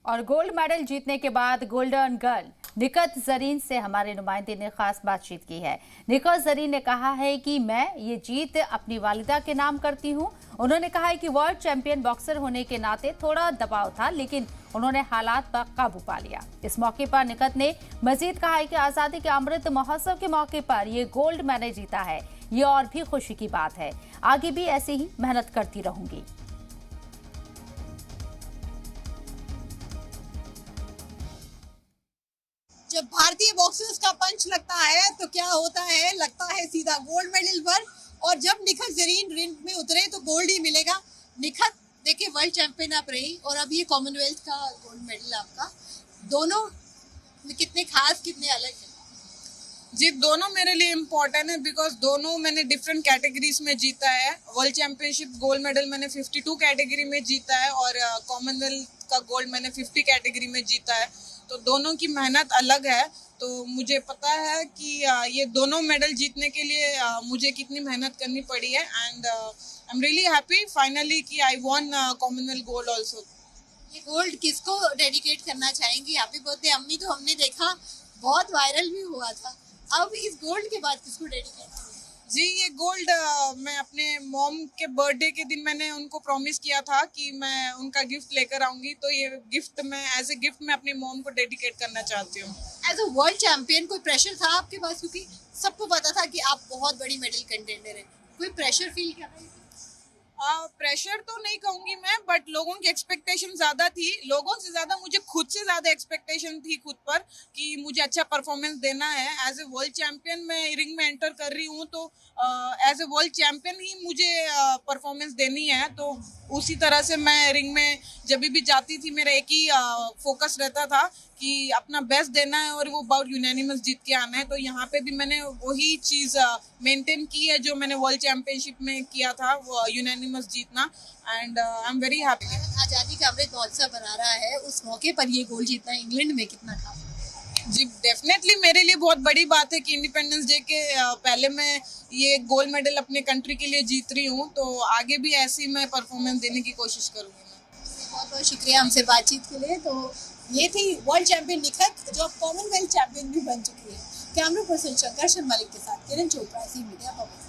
और gold medal जीतने के बाद गोल्डन गर्ल निखत जरीन से हमारे नुमाइंदे ने खास बातचीत की है। निखत जरीन ने कहा है कि मैं ये जीत अपनी वालिदा के नाम करती हूं। उन्होंने कहा है कि वर्ल्ड चैंपियन बॉक्सर होने के नाते थोड़ा दबाव था, लेकिन उन्होंने हालात पर काबू पा लिया। इस मौके पर निखत ने मजीद कहा है कि आजादी के अमृत महोत्सव के मौके पर ये गोल्ड मैंने जीता है, ये और भी खुशी की बात है। आगे भी ऐसे ही मेहनत करती रहूंगी। जब भारतीय बॉक्सर्स का पंच लगता है तो क्या होता है, लगता है सीधा गोल्ड मेडल पर। और जब निखत जरीन रिंग में उतरे तो गोल्ड ही मिलेगा। निखत देखिए, वर्ल्ड चैंपियन आप रही और अब ये कॉमनवेल्थ का गोल्ड मेडल आपका, दोनों कितने खास कितने अलग है? जी, दोनों मेरे लिए इम्पोर्टेंट है बिकॉज दोनों मैंने डिफरेंट कैटेगरीज में जीता है। वर्ल्ड चैंपियनशिप गोल्ड मेडल मैंने 52 कैटेगरी में जीता है और कॉमनवेल्थ का गोल्ड मैंने 50 कैटेगरी में जीता है। तो दोनों की मेहनत अलग है। तो मुझे पता है कि ये दोनों मेडल जीतने के लिए मुझे कितनी मेहनत करनी पड़ी है and I am really happy finally कि आई वॉन कॉमनवेल्थ गोल्ड ऑल्सो। ये गोल्ड किसको डेडिकेट करना चाहेंगी? हैप्पी बर्थडे अम्मी तो हमने देखा, बहुत वायरल भी हुआ था। अब इस गोल्ड के बाद किसको डेडिकेट करेंगे? जी, ये गोल्ड मैं अपने मॉम के बर्थडे के दिन मैंने उनको प्रॉमिस किया था कि मैं उनका गिफ्ट लेकर आऊंगी। तो ये गिफ्ट मैं एज ए गिफ्ट मैं अपनी मॉम को डेडिकेट करना चाहती हूँ। एज अ वर्ल्ड चैंपियन कोई प्रेशर था आपके पास? क्योंकि सबको पता था कि आप बहुत बड़ी मेडल कंटेंडर हैं, कोई प्रेशर फील कर रहे थे? प्रेशर तो नहीं कहूंगी मैं, बट लोगों की एक्सपेक्टेशन ज्यादा थी। लोगों से ज्यादा मुझे खुद से ज्यादा एक्सपेक्टेशन थी खुद पर कि मुझे अच्छा परफॉर्मेंस देना है। एज ए वर्ल्ड चैंपियन मैं रिंग में एंटर कर रही हूँ, तो एज ए वर्ल्ड चैंपियन ही मुझे परफॉर्मेंस देनी है। तो उसी तरह से मैं रिंग में जब भी जाती थी, मेरा एक ही फोकस रहता था कि अपना बेस्ट देना है और वो बाउट यूनानिमस जीत के आना है। तो यहाँ पे भी मैंने वही चीज़ मेंटेन की है जो मैंने वर्ल्ड चैंपियनशिप में किया था, वो यूनानिमस जीतना। And I am very happy. आज़ादी का अमृत महोत्सव बना रहा है, उस मौके पर ये गोल्ड जीतना इंग्लैंड में कितना खास? जी, डेफिनेटली मेरे लिए बहुत बड़ी बात है कि इंडिपेंडेंस डे के पहले मैं ये गोल्ड मेडल अपने कंट्री के लिए जीत रही हूँ। तो आगे भी ऐसी मैं परफॉर्मेंस देने की कोशिश करूँगी। बहुत बहुत शुक्रिया हमसे बातचीत के लिए। तो ये थी वर्ल्ड चैंपियन निखत, जो अब कॉमनवेल्थ चैंपियन भी बन चुकी है। कैमरा पर्सन शंकर मलिक के साथ किरण चोपड़ा, सी मीडिया पब्लिक।